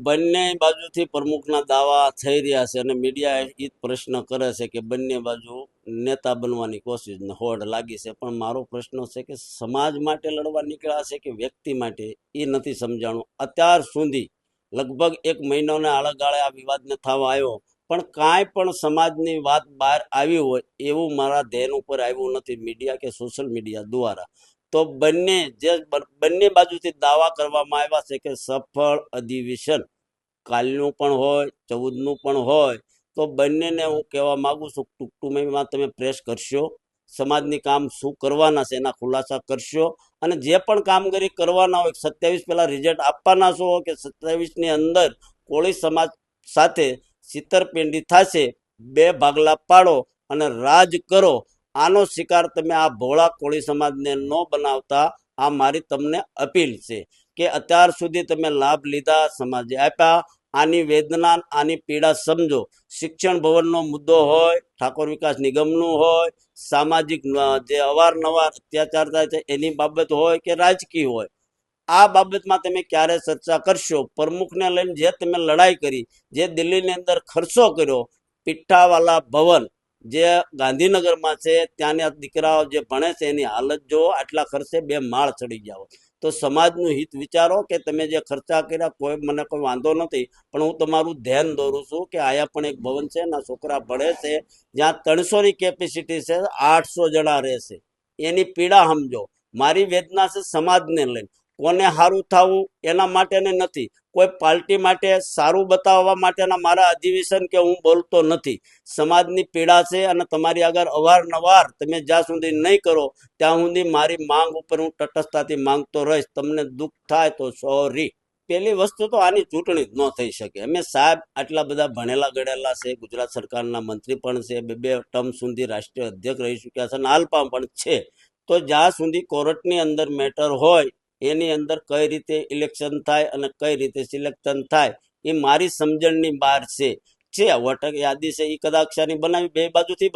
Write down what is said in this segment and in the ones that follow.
બંને બાજુથી પ્રમુખના દાવા થઈ રહ્યા છે અને મીડિયા એ જ પ્રશ્ન કરે છે કે બંને બાજુ નેતા બનવાની કોશિશ ને હોડ લાગી છે, પણ મારો પ્રશ્ન છે કે સમાજ માટે લડવા નીકળ્યા છે કે વ્યક્તિ માટે, એ નથી સમજાણું. અત્યાર સુધી લગભગ 1 મહિનાને આળગાળે આ વિવાદને થવા આવ્યો, પણ કાંઈ પણ સમાજની વાત બહાર આવી હોય એવું મારા ધ્યાન ઉપર આવ્યું નથી મીડિયા કે સોશિયલ મીડિયા દ્વારા. તો બંને બાજુથી દાવા કરવામાં આવ્યા છે કે સફળ અધિવેશન કાલનું પણ હોય 14નું પણ હોય, તો બંનેને હું કહેવા માંગુ છું ટૂંકમાં તમે પ્રેસ કરશો, સમાજની કામ શું કરવાના છે એના ખુલાસા કરશો, અને જે પણ કામગીરી કરવાના હોય 27 પહેલા રિઝલ્ટ આપવાના છો કે 27ની અંદર કોળી સમાજ સાથે છેતરપિંડી થશે, 2 ભાગલા પાડો અને રાજ કરો. આનો શિકાર તમે આ ભોળા કોળી સમાજને ન બનાવતા, આ મારી તમને અપીલ છે કે અત્યાર સુધી તમે લાભ લીધા, સમાજે આપ્યા, આની વેદના આની પીડા સમજો. શિક્ષણ ભવનનો મુદ્દો હોય, ઠાકોર વિકાસ નિગમનું હોય, સામાજિક જે અવારનવાર અત્યાચાર થાય છે એની બાબત હોય કે રાજકીય હોય, આ બાબતમાં તમે ક્યારે ચર્ચા કરશો? પ્રમુખને લઈને જે તમે લડાઈ કરી, જે દિલ્હીની અંદર ખર્ચો કર્યો, પીઠાવાલા ભવન જે ગાંધીનગરમાં છે, ત્યાંના દીકરાઓ જે ભણે છે એની હાલત જો આટલા ખર્ચે 2 માળ ચડી ગયા હોય, તો સમાજનું હિત વિચારો કે તમે જે ખર્ચા કર્યા. મને કોઈ વાંધો નથી, પણ હું તમારું ધ્યાન દોરું છું કે આયા પણ એક ભવન છે, ના છોકરા ભણે છે, જ્યાં 300ની કેપેસિટી છે, 800 જણા રહેશે. એની પીડા સમજો. મારી વેદના છે સમાજને લઈને, કોને સારું થવું એના માટે નથી, કોઈ પાર્ટી માટે સારું બતાવવા માટેના મારા અધિવેશન કે હું બોલતો નથી. સમાજની પીડા છે અને તમારી આગળ અવારનવાર તમે જ્યાં સુધી નહીં કરો ત્યાં સુધી મારી માંગ ઉપર હું તટસ્થતાથી માંગતો રહીશ. તમને દુઃખ થાય તો સોરી. પેલી વસ્તુ તો આની ચૂંટણી જ ન થઈ શકે. અમે સાહેબ આટલા બધા ભણેલા ગણેલા છે, ગુજરાત સરકારના મંત્રી પણ છે, 2 ટર્મ સુધી રાષ્ટ્રીય અધ્યક્ષ રહી ચૂક્યા છે અને હાલમાં પણ છે. તો જ્યાં સુધી કોર્ટની અંદર મેટર હોય એની અંદર કઈ રીતે ઇલેક્શન થાય અને કઈ રીતે સિલેક્શન થાય એ મારી સમજણની બહાર છે. વોટર યાદી છે એ કદાચ બનાવી 2 બાજુથી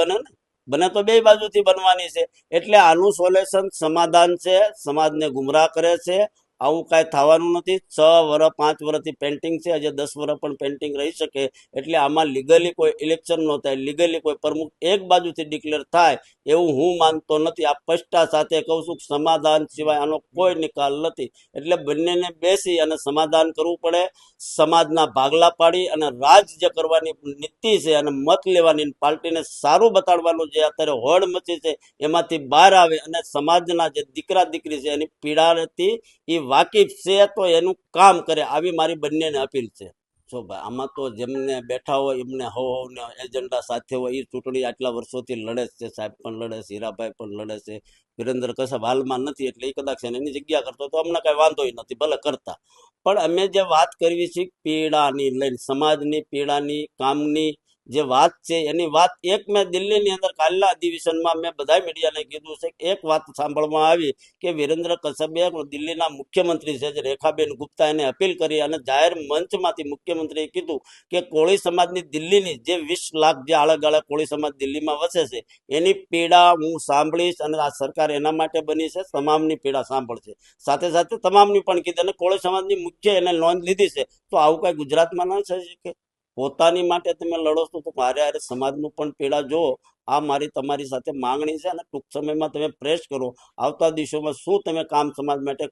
બને તો 2 બાજુથી બનવાની છે. એટલે આનું સોલ્યુશન સમાધાન છે. સમાજને ગુમરાહ કરે છે, આવું કાંઈ થવાનું નથી. 6 વર્ષ 5 વર્ષથી પેન્ટિંગ છે, હજી 10 વર્ષ પણ પેન્ટિંગ રહી શકે. એટલે આમાં લીગલી કોઈ ઇલેક્શન ન થાય, લીગલી કોઈ પ્રમુખ એક બાજુથી ડિક્લેર થાય એવું હું માનતો નથી. આ સ્પષ્ટતા સાથે કહું છું, સમાધાન સિવાય આનો કોઈ નિકાલ નથી. એટલે બંનેને બેસી અને સમાધાન કરવું પડે. સમાજના ભાગલા પાડી અને રાજ જે કરવાની નીતિ છે અને મત લેવાની પાર્ટીને સારું બતાડવાનું જે અત્યારે હોડ મચી છે એમાંથી બહાર આવે અને સમાજના જે દીકરા દીકરી છે એની પીડાથી એ વાકેફ છે તો એનું કામ કરે, આવી મારી બંનેને અપીલ છે. જો ભાઈ આમાં તો જેમને બેઠા હોય એમને હવને એજન્ડા સાથે હોય, એ ચૂંટણી આટલા વર્ષોથી લડે છે. સાહેબ પણ લડે છે, હીરાભાઈ પણ લડે છે, વિરેન્દ્ર કશ્યપ હાલમાં નથી એટલે એ કદાચ એની જગ્યા કરતો તો અમને કઈ વાંધો નથી, ભલે કરતા. પણ અમે જે વાત કરવી છે પીડાની લઈને, સમાજની પીડાની કામની જે વાત છે એની વાત મેં દિલ્હીની અંદર કાલના અધિવેશનમાં મેં બધા મીડિયાને કીધું છે. એક વાત સાંભળવામાં આવી કે વિરેન્દ્ર કશ્યપે દિલ્હીના મુખ્યમંત્રી છે રેખાબેન ગુપ્તા એને અપીલ કરી અને જાહેર મંચમાંથી મુખ્યમંત્રીએ કીધું કે કોળી સમાજની દિલ્હીની જે 20 લાખ જે આળેગાળે કોળી સમાજ દિલ્હીમાં વસે છે એની પીડા હું સાંભળીશ અને આ સરકાર એના માટે બની છે, તમામની પીડા સાંભળશે. સાથે સાથે તમામની પણ કીધી અને કોળી સમાજની મુખ્ય એને નોંધ લીધી છે. તો આવું કઈ ગુજરાતમાં ન થઈ શકે? પોતાની માટે તમે લડો છો તો મારે સમાજનું પણ પીડા જુઓ. આ મારી તમારી સાથે માંગણી છે અને ટૂંક સમયમાં તમે પ્રેસ કરો. આવતા દિવસોમાં શું તમે કામ સમાજ માટે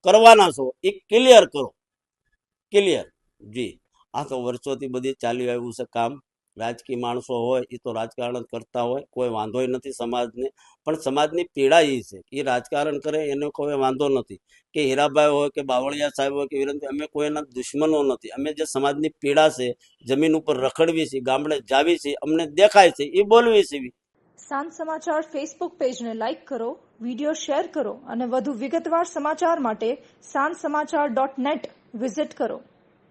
કરવાના છો એ ક્લિયર કરો. ક્લિયર જી. આ તો વર્ષોથી બધી ચાલી આવ્યું છે કામ. રાજકીય માણસો હોય એ તો રાજકારણ કરતા હોય, કોઈ વાંધોય નથી સમાજને, પણ સમાજની પીડા એ છે એ રાજકારણ કરે એનો કોઈ વાંધો નથી. કે હીરાભાઈ હોય કે બાવળિયા સાહેબ હોય કે વિરેન્દ્ર, અમે કોઈના દુશ્મનો નથી. અમે જે સમાજની પીડા છે, જમીન ઉપર રખડવી છે, ગામડે જાવી છે, અમને દેખાય છે એ બોલવી છે. સાંજ સમાચાર ફેસબુક પેજને લાઇક કરો, વિડીયો શેર કરો અને વધુ વિગતવાર સમાચાર માટે sanssamachar.net વિઝિટ કરો.